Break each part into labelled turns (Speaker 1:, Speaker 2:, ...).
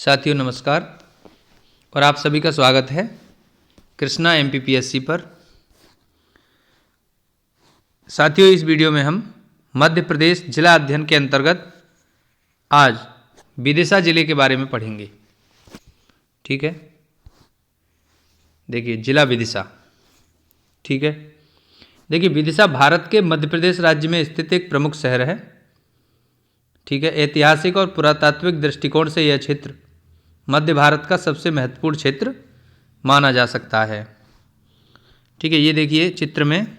Speaker 1: साथियों नमस्कार और आप सभी का स्वागत है कृष्णा MPPSC पर। साथियों इस वीडियो में हम मध्य प्रदेश जिला अध्ययन के अंतर्गत आज विदिशा जिले के बारे में पढ़ेंगे। ठीक है, देखिए जिला विदिशा। ठीक है, देखिए विदिशा भारत के मध्य प्रदेश राज्य में स्थित एक प्रमुख शहर है। ठीक है, ऐतिहासिक और पुरातात्विक दृष्टिकोण से यह क्षेत्र मध्य भारत का सबसे महत्वपूर्ण क्षेत्र माना जा सकता है। ठीक है, ये देखिए चित्र में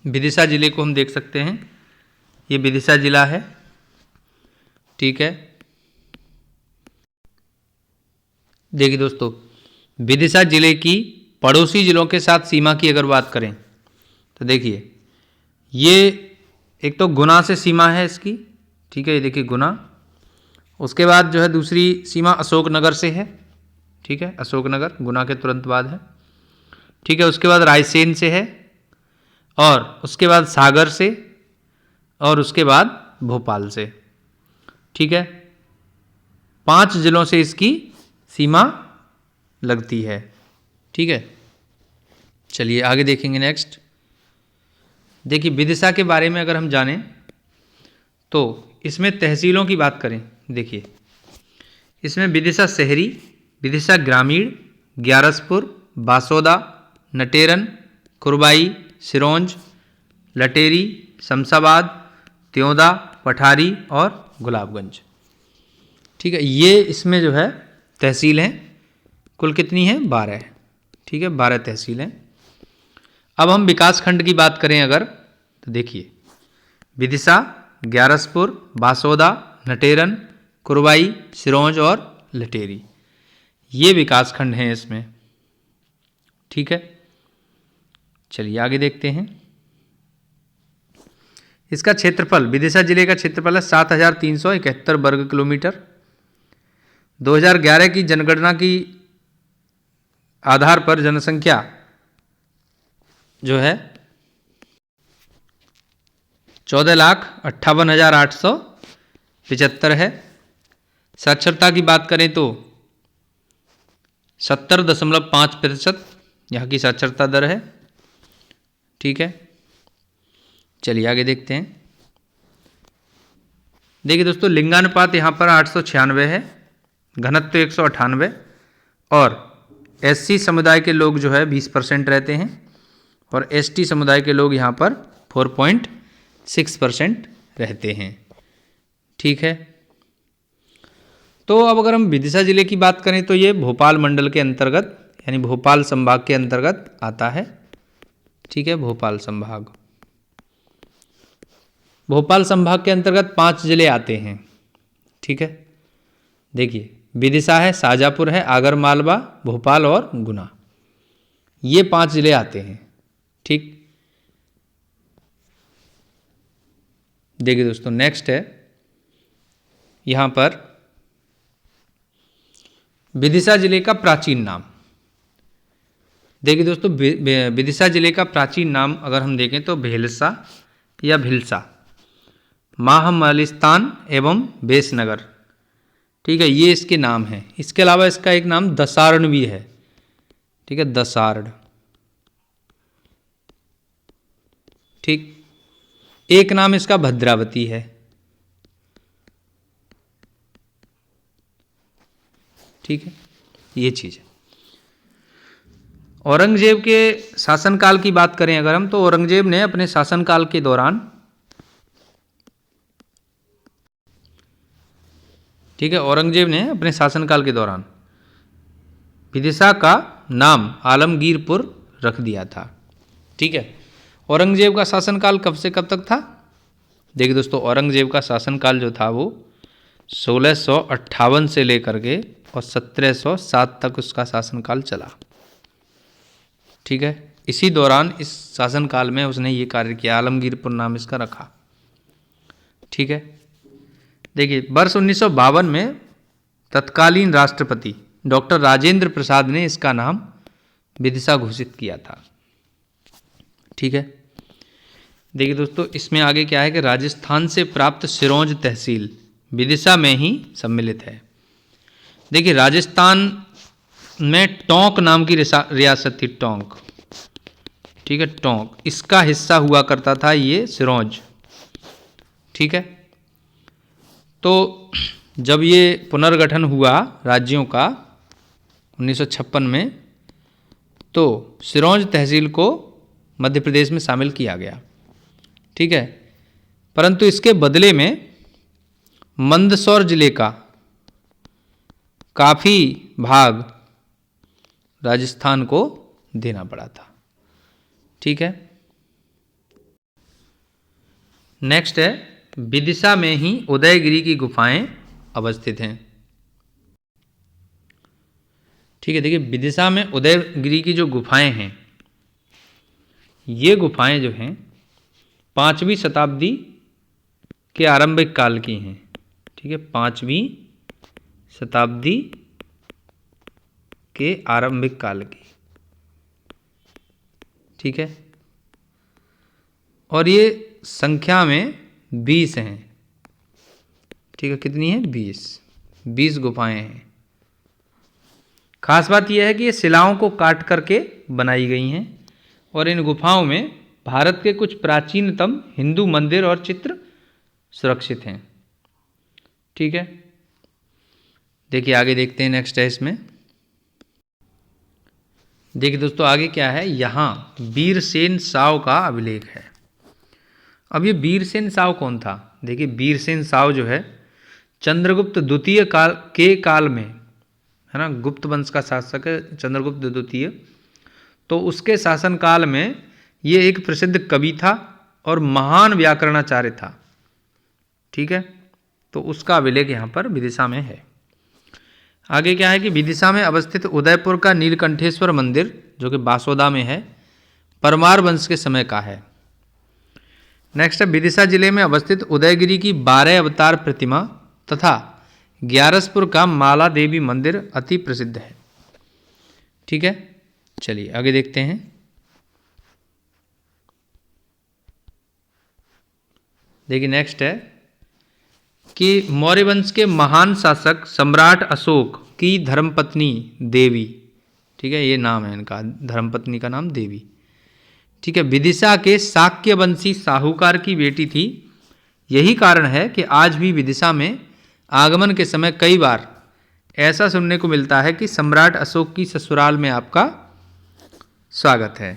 Speaker 1: विदिशा जिले को हम देख सकते हैं। ये विदिशा जिला है। ठीक है, देखिए दोस्तों, विदिशा जिले की पड़ोसी जिलों के साथ सीमा की अगर बात करें तो देखिए ये एक तो गुना से सीमा है इसकी। ठीक है, ये देखिए गुना। उसके बाद जो है दूसरी सीमा अशोकनगर से है। ठीक है, अशोकनगर गुना के तुरंत बाद है। ठीक है, उसके बाद रायसेन से है और उसके बाद सागर से और उसके बाद भोपाल से। ठीक है, 5 जिलों से इसकी सीमा लगती है। ठीक है, चलिए आगे देखेंगे। नेक्स्ट देखिए विदिशा के बारे में अगर हम जानें तो इसमें तहसीलों की बात करें। देखिए इसमें विदिशा शहरी, विदिशा ग्रामीण, ग्यारसपुर, बासोदा, नटेरन, कुरबाई, सिरोंज, लटेरी, शमशाबाद, त्योदा, पठारी और गुलाबगंज। ठीक है, ये इसमें जो है तहसील हैं। कुल कितनी हैं? 12। ठीक है, 12 तहसील हैं। अब हम विकास खंड की बात करें अगर तो देखिए विदिशा, ग्यारसपुर, बासोदा, नटेरन, कुरबाई, सिरोंज और लटेरी, ये विकास खंड हैं इसमें। ठीक है, चलिए आगे देखते हैं। इसका क्षेत्रफल, विदिशा जिले का क्षेत्रफल है 7371 वर्ग किलोमीटर। 2011 की जनगणना की आधार पर जनसंख्या जो है 14,58,875 है। साक्षरता की बात करें तो 70.5% यहाँ की साक्षरता दर है। ठीक है, चलिए आगे देखते हैं। देखिए दोस्तों, लिंगानुपात यहाँ पर 896 है, घनत्व 198 और SC समुदाय के लोग जो है 20% रहते हैं और ST समुदाय के लोग यहाँ पर 4.6% रहते हैं। ठीक है, तो अब अगर हम विदिशा जिले की बात करें तो ये भोपाल मंडल के अंतर्गत यानी भोपाल संभाग के अंतर्गत आता है। ठीक है, भोपाल संभाग, भोपाल संभाग के अंतर्गत 5 जिले आते हैं। ठीक है, देखिए विदिशा है, शाजापुर है, आगरमालवा, भोपाल और गुना, ये 5 जिले आते हैं। ठीक, देखिए दोस्तों नेक्स्ट है यहाँ पर विदिशा जिले का प्राचीन नाम। देखिए दोस्तों, विदिशा जिले का प्राचीन नाम अगर हम देखें तो भेलसा या भिलसा, माहमलिस्तान एवं बेसनगर। ठीक है, ये इसके नाम हैं। इसके अलावा इसका एक नाम दसारण भी है। ठीक है, दसारण। ठीक, एक नाम इसका भद्रावती है। ठीक है, ये चीज है। औरंगजेब के शासनकाल की बात करें अगर हम तो औरंगजेब ने अपने शासनकाल के दौरान, ठीक है, औरंगजेब ने अपने शासनकाल के दौरान विदिशा का नाम आलमगीरपुर रख दिया था। ठीक है, औरंगजेब का शासनकाल कब से कब तक था? देखिए दोस्तों, औरंगजेब का शासनकाल जो था वो 1658 से लेकर के और 1707 तक उसका शासनकाल चला। ठीक है, इसी दौरान इस शासनकाल में उसने ये कार्य किया, आलमगीरपुर नाम इसका रखा। ठीक है, देखिए वर्ष 1952 में तत्कालीन राष्ट्रपति डॉक्टर राजेंद्र प्रसाद ने इसका नाम विदिशा घोषित किया था। ठीक है, देखिए दोस्तों, इसमें आगे क्या है कि राजस्थान से प्राप्त सिरोंज तहसील विदिशा में ही सम्मिलित है। देखिए राजस्थान में टोंक नाम की रियासत थी, टोंक, ठीक है, टोंक, इसका हिस्सा हुआ करता था ये सिरोंज, ठीक है। तो जब ये पुनर्गठन हुआ राज्यों का 1956 में, तो सिरोंज तहसील को मध्य प्रदेश में शामिल किया गया, ठीक है। परंतु इसके बदले में मंदसौर जिले का काफ़ी भाग राजस्थान को देना पड़ा था, ठीक है। नेक्स्ट है, विदिशा में ही उदयगिरी की गुफाएं अवस्थित हैं, ठीक है। देखिए विदिशा में उदयगिरी की जो गुफाएं हैं, ये गुफाएं जो हैं 5वीं शताब्दी के आरंभिक काल की हैं, ठीक है, 5वीं शताब्दी के आरंभिक काल की, ठीक है। और ये संख्या में 20 हैं, ठीक है, कितनी है, 20 गुफाएं हैं। खास बात यह है कि ये शिलाओं को काट करके बनाई गई हैं और इन गुफाओं में भारत के कुछ प्राचीनतम हिंदू मंदिर और चित्र सुरक्षित हैं, ठीक है। देखिए आगे देखते हैं, नेक्स्ट है इसमें। देखिए दोस्तों आगे क्या है, यहाँ वीरसेन साव का अभिलेख है। अब ये वीरसेन साव कौन था? देखिए वीरसेन साव जो है चंद्रगुप्त द्वितीय काल में, है ना, गुप्त वंश का शासक है चंद्रगुप्त द्वितीय, तो उसके शासनकाल में ये एक प्रसिद्ध कवि था और महान व्याकरणाचार्य था, ठीक है। तो उसका अभिलेख यहाँ पर विदिशा में है। आगे क्या है कि विदिशा में अवस्थित उदयपुर का नीलकंठेश्वर मंदिर जो कि बासोदा में है, परमार वंश के समय का है। नेक्स्ट है, विदिशा जिले में अवस्थित उदयगिरी की 12 अवतार प्रतिमा तथा ग्यारसपुर का माला देवी मंदिर अति प्रसिद्ध है, ठीक है। चलिए आगे देखते हैं। देखिए नेक्स्ट है कि मौर्य वंश के महान शासक सम्राट अशोक की धर्मपत्नी देवी, ठीक है, ये नाम है इनका, धर्मपत्नी का नाम देवी, ठीक है, विदिशा के शाक्यवंशी साहूकार की बेटी थी। यही कारण है कि आज भी विदिशा में आगमन के समय कई बार ऐसा सुनने को मिलता है कि सम्राट अशोक की ससुराल में आपका स्वागत है,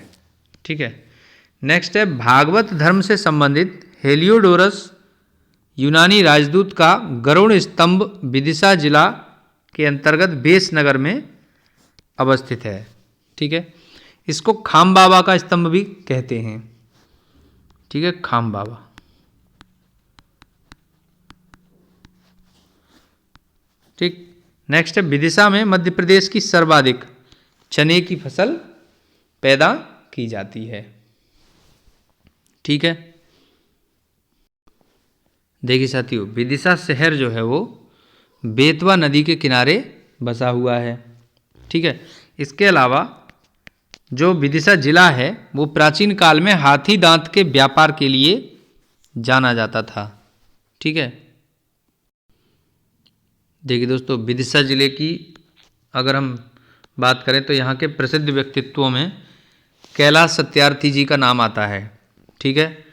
Speaker 1: ठीक है। नेक्स्ट है, भागवत धर्म से संबंधित हेलियोडोरस यूनानी राजदूत का गरुड़ स्तंभ विदिशा जिला के अंतर्गत बेसनगर में अवस्थित है, ठीक है। इसको खाम बाबा का स्तंभ भी कहते हैं, ठीक है, खाम बाबा। ठीक, नेक्स्ट है, विदिशा में मध्य प्रदेश की सर्वाधिक चने की फसल पैदा की जाती है, ठीक है। देखिए साथियों, विदिशा शहर जो है वो बेतवा नदी के किनारे बसा हुआ है, ठीक है। इसके अलावा जो विदिशा जिला है वो प्राचीन काल में हाथी दांत के व्यापार के लिए जाना जाता था, ठीक है। देखिए दोस्तों, विदिशा जिले की अगर हम बात करें तो यहाँ के प्रसिद्ध व्यक्तित्वों में कैलाश सत्यार्थी जी का नाम आता है, ठीक है।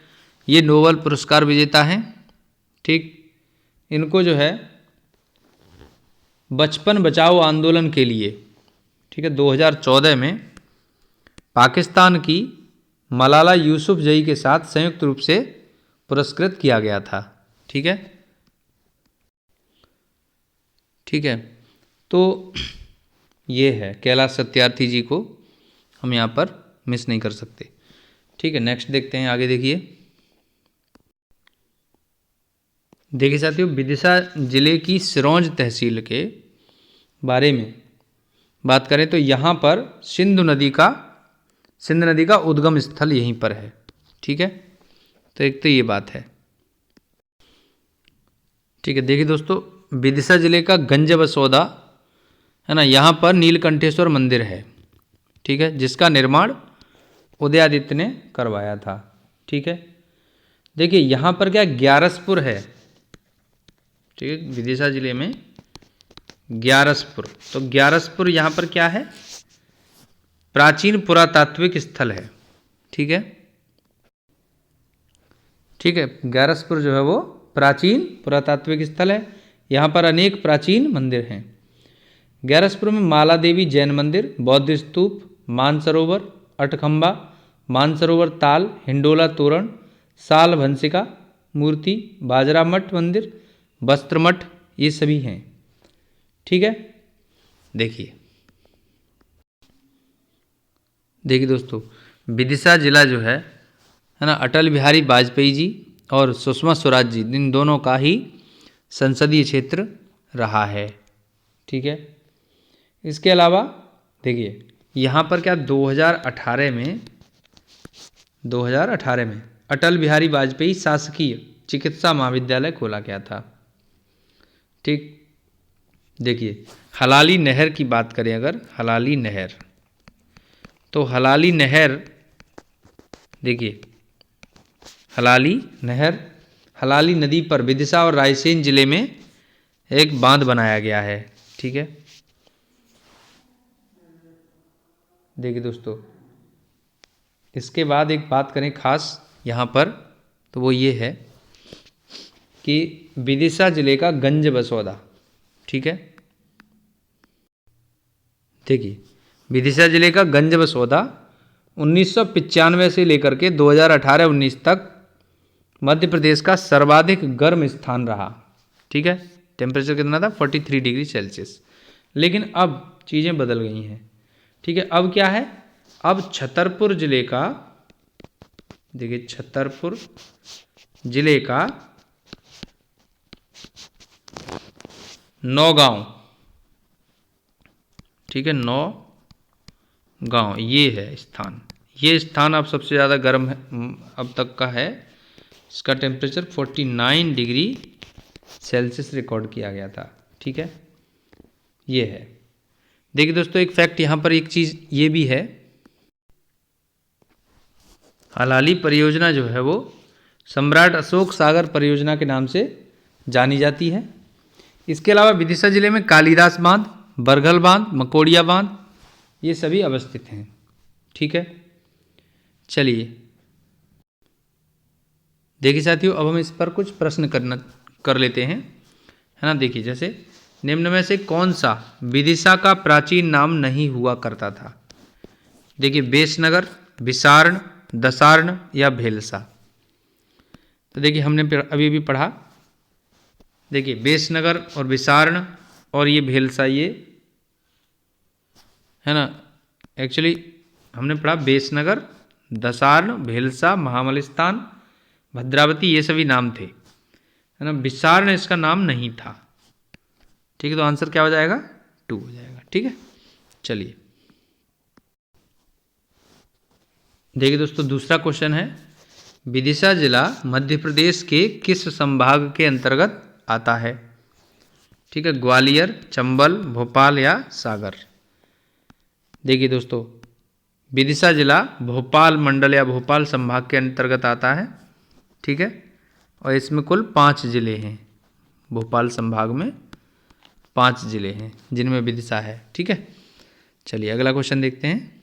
Speaker 1: ये नोबेल पुरस्कार विजेता हैं, ठीक। इनको जो है बचपन बचाओ आंदोलन के लिए, ठीक है, 2014 में पाकिस्तान की मलाला यूसुफजई के साथ संयुक्त रूप से पुरस्कृत किया गया था, ठीक है, ठीक है। तो ये है कैलाश सत्यार्थी जी को हम यहाँ पर मिस नहीं कर सकते, ठीक है। नेक्स्ट देखते हैं, आगे देखिए। देखिए साथियों, विदिशा जिले की सिरोंज तहसील के बारे में बात करें तो यहाँ पर सिंध नदी का उद्गम स्थल यहीं पर है, ठीक है। तो एक तो ये बात है, ठीक है। देखिए दोस्तों, विदिशा जिले का गंज बसौदा है ना, यहाँ पर नीलकंठेश्वर मंदिर है, ठीक है, जिसका निर्माण उदयादित्य ने करवाया था, ठीक है। देखिए यहाँ पर क्या ग्यारसपुर है, ठीक है, विदिशा जिले में ग्यारसपुर। तो ग्यारसपुर यहाँ पर क्या है? प्राचीन पुरातात्विक स्थल है। ठीक है, ठीक है, ग्यारसपुर जो है वो प्राचीन पुरातात्विक स्थल है। यहाँ पर अनेक प्राचीन मंदिर हैं। ग्यारसपुर में माला देवी जैन मंदिर, बौद्ध स्तूप, मानसरोवर, अठखंबा, मानसरोवर ताल, हिंडोला तोरण, साल भंसिका मूर्ति, बाजरा मठ मंदिर, वस्त्र मठ, ये सभी हैं। ठीक है, देखिए दोस्तों, विदिशा जिला जो है ना, अटल बिहारी वाजपेयी जी और सुषमा स्वराज जी, इन दोनों का ही संसदीय क्षेत्र रहा है। ठीक है, इसके अलावा देखिए यहाँ पर क्या 2018 में अटल बिहारी वाजपेयी शासकीय चिकित्सा महाविद्यालय खोला गया था। ठीक, देखिए हलाली नहर की बात करें अगर, हलाली नहर, तो हलाली नहर, देखिए हलाली नहर, हलाली नदी पर विदिशा और रायसेन जिले में एक बांध बनाया गया है। ठीक है, देखिए दोस्तों, इसके बाद एक बात करें खास यहाँ पर, तो वो ये है कि विदिशा जिले का गंज बसौदा। ठीक है, देखिए विदिशा जिले का गंज बसौदा 1995 से लेकर के 2018-19 तक मध्य प्रदेश का सर्वाधिक गर्म स्थान रहा। ठीक है, टेम्परेचर कितना था? 43 डिग्री सेल्सियस। लेकिन अब चीज़ें बदल गई हैं। ठीक है, अब क्या है? अब छतरपुर जिले का, देखिए छतरपुर जिले का नौगांव, ठीक है, नौगांव ये है स्थान। ये स्थान अब सबसे ज़्यादा गर्म है, अब तक का है। इसका टेम्परेचर 49 डिग्री सेल्सियस रिकॉर्ड किया गया था। ठीक है, ये है। देखिए दोस्तों, एक फैक्ट यहाँ पर एक चीज़ ये भी है, हलाली परियोजना जो है वो सम्राट अशोक सागर परियोजना के नाम से जानी जाती है। इसके अलावा विदिशा जिले में कालिदास बांध, बरगल बांध, मकोड़िया बांध, ये सभी अवस्थित हैं। ठीक है, चलिए देखिए साथियों, अब हम इस पर कुछ प्रश्न कर लेते हैं, है ना। देखिए जैसे निम्न में से कौन सा विदिशा का प्राचीन नाम नहीं हुआ करता था? देखिए बेसनगर, विसार्ण, दसार्ण या भेलसा। तो देखिए हमने अभी भी पढ़ा, देखिए बेसनगर और विसार्ण और ये भेलसा, ये है ना। एक्चुअली हमने पढ़ा बेसनगर, दसार्ण, भेलसा, महामलिस्तान, भद्रावती, ये सभी नाम थे, है ना। विसार्ण इसका नाम नहीं था। ठीक है, तो आंसर क्या हो जाएगा? 2 हो जाएगा। ठीक है, चलिए देखिए दोस्तों, दूसरा क्वेश्चन है, विदिशा जिला मध्य प्रदेश के किस संभाग के अंतर्गत आता है? ठीक है, ग्वालियर, चंबल, भोपाल या सागर। देखिए दोस्तों, विदिशा जिला भोपाल मंडल या भोपाल संभाग के अंतर्गत आता है। ठीक है, और इसमें कुल 5 जिले हैं। भोपाल संभाग में 5 जिले हैं जिनमें विदिशा है। ठीक है, चलिए अगला क्वेश्चन देखते हैं।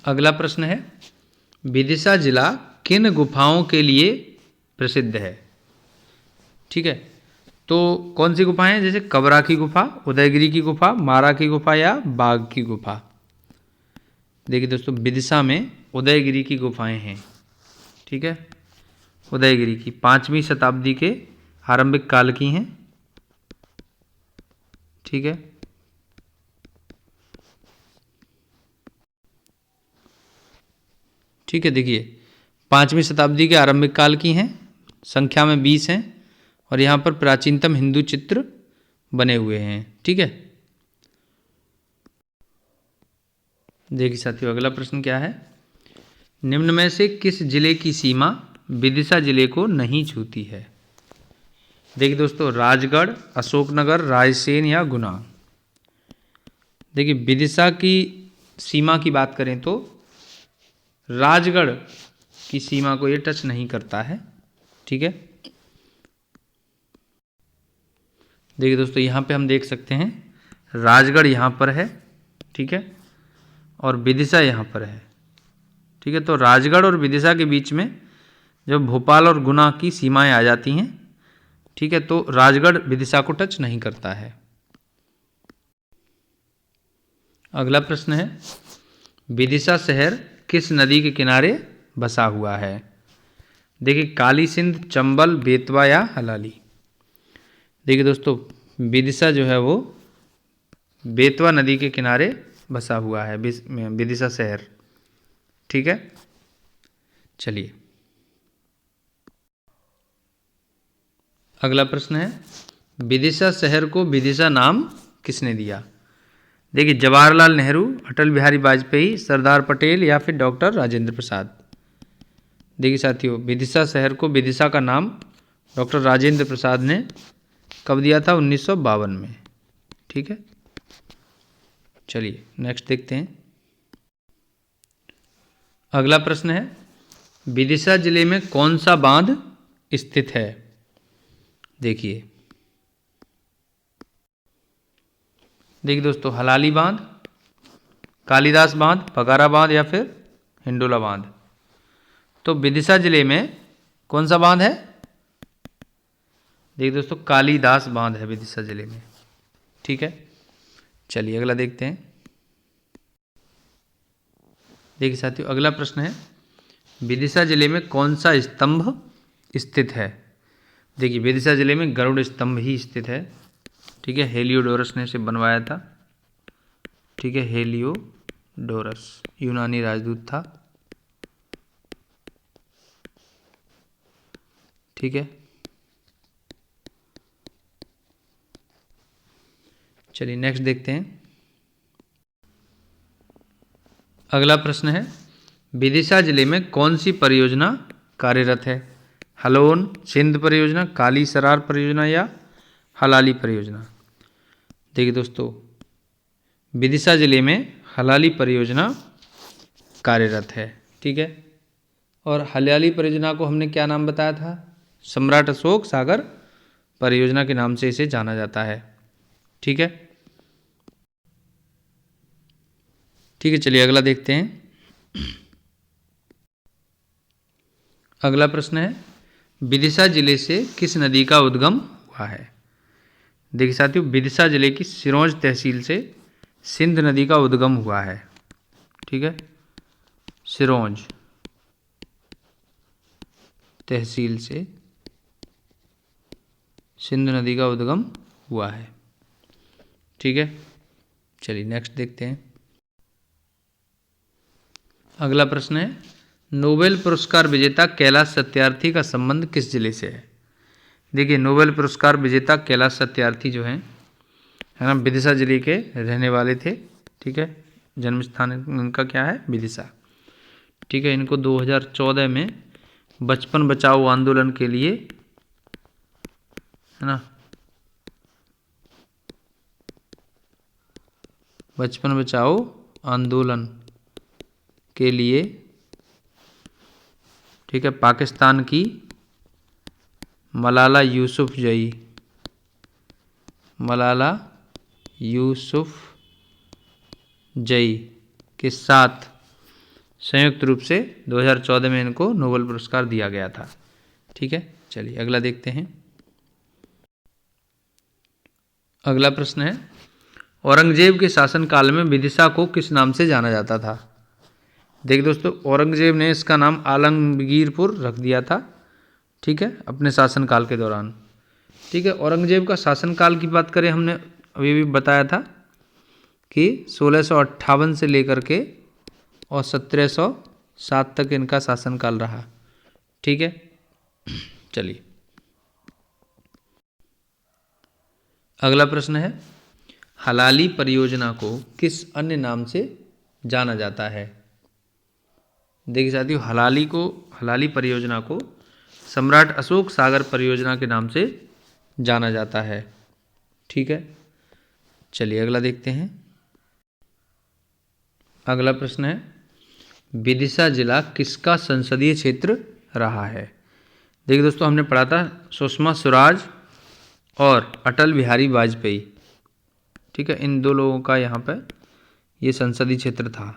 Speaker 1: अगला प्रश्न है, विदिशा जिला किन गुफाओं के लिए प्रसिद्ध है? ठीक है, तो कौन सी गुफाएं हैं? जैसे कबरा की गुफा, उदयगिरी की गुफा, मारा की गुफा या बाघ की गुफा। देखिए दोस्तों, विदिशा में उदयगिरी की गुफाएं हैं। ठीक है, उदयगिरी की 5वीं शताब्दी के आरंभिक काल की हैं। ठीक है, ठीक है, देखिए 5वीं शताब्दी के आरंभिक काल की हैं, संख्या में 20 हैं और यहाँ पर प्राचीनतम हिंदू चित्र बने हुए हैं। ठीक है, देखिए साथियों, अगला प्रश्न क्या है, निम्न में से किस जिले की सीमा विदिशा जिले को नहीं छूती है? देखिए दोस्तों, राजगढ़, अशोकनगर, रायसेन या गुना। देखिए विदिशा की सीमा की बात करें तो राजगढ़ की सीमा को ये टच नहीं करता है। ठीक है, देखिए दोस्तों, यहाँ पे हम देख सकते हैं राजगढ़ यहाँ पर है, ठीक है, और विदिशा यहाँ पर है, ठीक है। तो राजगढ़ और विदिशा के बीच में जब भोपाल और गुना की सीमाएं आ जाती हैं, ठीक है, तो राजगढ़ विदिशा को टच नहीं करता है। अगला प्रश्न है, विदिशा शहर किस नदी के किनारे बसा हुआ है? देखिए, काली सिंध, चंबल, बेतवा या हलाली। देखिए दोस्तों, विदिशा जो है वो बेतवा नदी के किनारे बसा हुआ है, विदिशा शहर, ठीक है। चलिए, अगला प्रश्न है, विदिशा शहर को विदिशा नाम किसने दिया? देखिए, जवाहरलाल नेहरू, अटल बिहारी वाजपेयी, सरदार पटेल या फिर डॉक्टर राजेंद्र प्रसाद। देखिए साथियों, विदिशा शहर को विदिशा का नाम डॉक्टर राजेंद्र प्रसाद ने कब दिया था? 1952 में, ठीक है। चलिए नेक्स्ट देखते हैं। अगला प्रश्न है, विदिशा जिले में कौन सा बांध स्थित है? देखिए दोस्तों, हलाली बांध, कालिदास बांध, पगारा बांध या फिर हिंडोला बांध। तो विदिशा जिले में कौन सा बांध है? देखिए दोस्तों, कालिदास बांध है विदिशा जिले में, ठीक है। चलिए अगला देखते हैं। देखिए साथियों, अगला प्रश्न है, विदिशा जिले में कौन सा स्तंभ स्थित है? देखिए, विदिशा जिले में गरुड़ स्तंभ ही स्थित है, ठीक है। हेलियोडोरस ने इसे बनवाया था, ठीक है। हेलियोडोरस यूनानी राजदूत था, ठीक है। चलिए नेक्स्ट देखते हैं। अगला प्रश्न है, विदिशा जिले में कौन सी परियोजना कार्यरत है? हलोन, सिंध परियोजना, काली सरार परियोजना या हलाली परियोजना। देखिए दोस्तों, विदिशा जिले में हलाली परियोजना कार्यरत है, ठीक है। और हलाली परियोजना को हमने क्या नाम बताया था? सम्राट अशोक सागर परियोजना के नाम से इसे जाना जाता है, ठीक है। ठीक है, चलिए अगला देखते हैं। अगला प्रश्न है, विदिशा जिले से किस नदी का उद्गम हुआ है? देखिए साथियों, विदिशा जिले की सिरोंज तहसील से सिंध नदी का उद्गम हुआ है, ठीक है। सिरोंज तहसील से सिंध नदी का उद्गम हुआ है, ठीक है। चलिए नेक्स्ट देखते हैं। अगला प्रश्न है, नोबेल पुरस्कार विजेता कैलाश सत्यार्थी का संबंध किस जिले से है? देखिए, नोबेल पुरस्कार विजेता कैलाश सत्यार्थी जो हैं, है ना, विदिशा जिले के रहने वाले थे, ठीक है। जन्म स्थान इनका क्या है? विदिशा, ठीक है। इनको 2014 में बचपन बचाओ आंदोलन के लिए, है ना, बचपन बचाओ आंदोलन के लिए, ठीक है, पाकिस्तान की मलाला यूसुफजई के साथ संयुक्त रूप से 2014 में इनको नोबेल पुरस्कार दिया गया था, ठीक है। चलिए अगला देखते हैं। अगला प्रश्न है, औरंगजेब के शासनकाल में विदिशा को किस नाम से जाना जाता था? देखिए दोस्तों, औरंगजेब ने इसका नाम आलमगीरपुर रख दिया था, ठीक है, अपने शासनकाल के दौरान, ठीक है। औरंगजेब का शासनकाल की बात करें, हमने अभी भी बताया था कि 1658 से लेकर के और 1707 तक इनका शासनकाल रहा, ठीक है। चलिए अगला प्रश्न है, हलाली परियोजना को किस अन्य नाम से जाना जाता है? देखिए साथियों, हलाली परियोजना को सम्राट अशोक सागर परियोजना के नाम से जाना जाता है, ठीक है। चलिए अगला देखते हैं। अगला प्रश्न है, विदिशा जिला किसका संसदीय क्षेत्र रहा है? देखिए दोस्तों, हमने पढ़ा था सुषमा स्वराज और अटल बिहारी वाजपेयी, ठीक है, इन 2 लोगों का यहाँ पर ये संसदीय क्षेत्र था,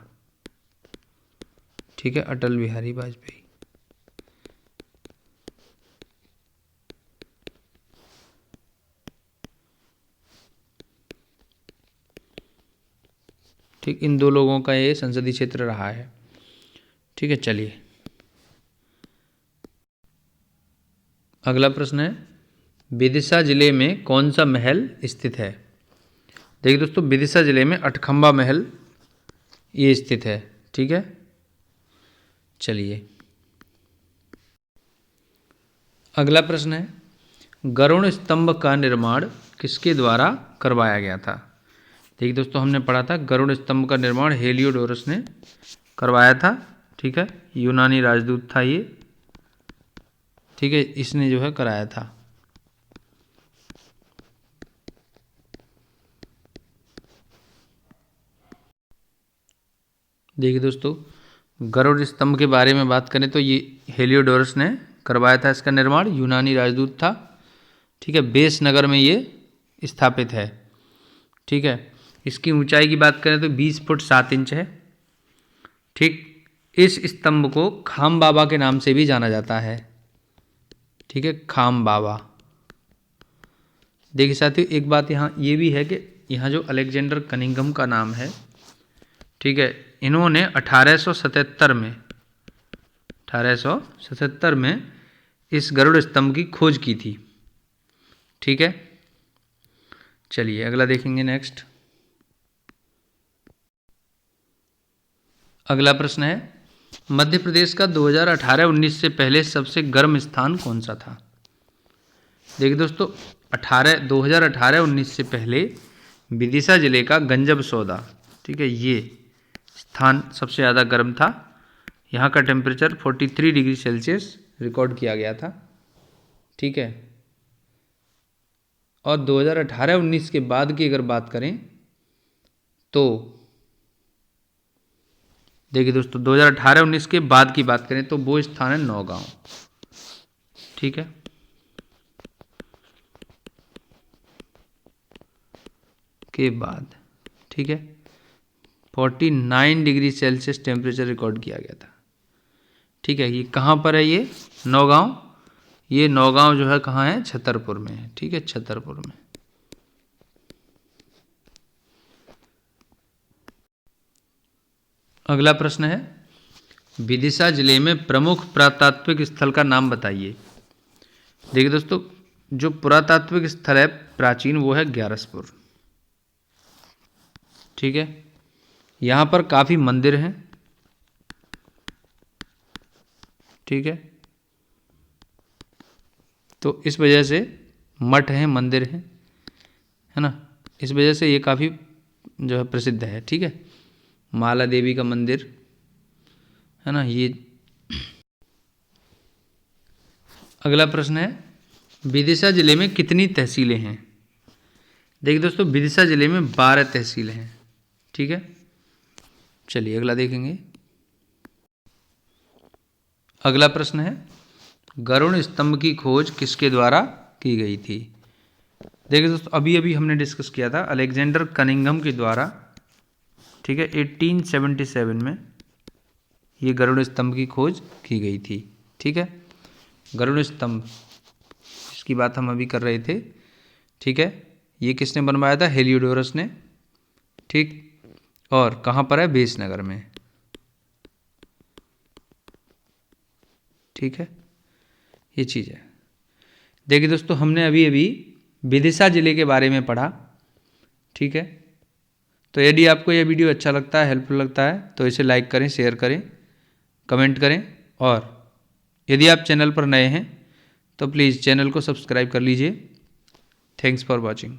Speaker 1: ठीक है, अटल बिहारी वाजपेयी। ठीक, इन 2 लोगों का ये संसदीय क्षेत्र रहा है, ठीक है। चलिए अगला प्रश्न है, विदिशा जिले में कौन सा महल स्थित है? देखिए दोस्तों, विदिशा जिले में अठखंबा महल ये स्थित है, ठीक है। चलिए अगला प्रश्न है, गरुड़ स्तंभ का निर्माण किसके द्वारा करवाया गया था? देखिए दोस्तों, हमने पढ़ा था गरुड़ स्तंभ का निर्माण हेलियोडोरस ने करवाया था, ठीक है, यूनानी राजदूत था ये, ठीक है, इसने जो है कराया था। देखिए दोस्तों, गरुड़ स्तंभ के बारे में बात करें तो ये हेलियोडोरस ने करवाया था, इसका निर्माण यूनानी राजदूत था, ठीक है, बेस नगर में ये स्थापित है, ठीक है। इसकी ऊंचाई की बात करें तो 20 फुट 7 इंच है, ठीक। इस स्तंभ को खाम बाबा के नाम से भी जाना जाता है, ठीक है, खाम बाबा। देखिए साथियों, एक बात यहाँ ये भी है कि यहाँ जो अलेक्जेंडर कनिंघम का नाम है, ठीक है, इन्होंने 1877 में इस गरुड़ स्तंभ की खोज की थी, ठीक है। चलिए अगला देखेंगे, नेक्स्ट अगला प्रश्न है, मध्य प्रदेश का 2018-19 से पहले सबसे गर्म स्थान कौन सा था? देखिए दोस्तों, 2018-19 से पहले विदिशा जिले का गंजब सौदा, ठीक है, ये स्थान सबसे ज़्यादा गर्म था। यहाँ का टेम्परेचर 43 डिग्री सेल्सियस रिकॉर्ड किया गया था, ठीक है। और 2018-19 के बाद की अगर बात करें तो देखिए दोस्तों, 2018-19 के बाद की बात करें तो वो स्थान है नौगांव, ठीक है। के बाद, ठीक है, 49 डिग्री सेल्सियस टेम्परेचर रिकॉर्ड किया गया था, ठीक है। ये कहाँ पर है? ये नौगांव, ये नौगांव जो है कहाँ है? छतरपुर में है, ठीक है, छतरपुर में। अगला प्रश्न है, विदिशा जिले में प्रमुख पुरातात्विक स्थल का नाम बताइए। देखिए दोस्तों, जो पुरातात्विक स्थल है प्राचीन वो है ग्यारसपुर, ठीक है। यहाँ पर काफ़ी मंदिर हैं, ठीक है, तो इस वजह से मठ हैं, मंदिर हैं, है ना, इस वजह से ये काफ़ी जो है प्रसिद्ध है, ठीक है। माला देवी का मंदिर है ना ये। अगला प्रश्न है, विदिशा जिले में कितनी तहसीलें हैं? देखिए दोस्तों, विदिशा जिले में 12 तहसीलें हैं, ठीक है। चलिए अगला देखेंगे। अगला प्रश्न है, गरुड़ स्तंभ की खोज किसके द्वारा की गई थी? देखिए दोस्तों, अभी अभी हमने डिस्कस किया था अलेक्जेंडर कनिंघम के द्वारा, ठीक है, 1877 में ये गरुड़ स्तंभ की खोज की गई थी, ठीक है। गरुड़ स्तंभ जिसकी बात हम अभी कर रहे थे, ठीक है, ये किसने बनवाया था? हेलियोडोरस ने, ठीक। और कहाँ पर है? बेसनगर में, ठीक है, ये चीज़ है। देखिए दोस्तों, हमने अभी अभी विदिशा जिले के बारे में पढ़ा, ठीक है। तो यदि आपको यह वीडियो अच्छा लगता है, हेल्पफुल लगता है, तो इसे लाइक करें, शेयर करें, कमेंट करें, और यदि आप चैनल पर नए हैं तो प्लीज़ चैनल को सब्सक्राइब कर लीजिए। Thanks for watching.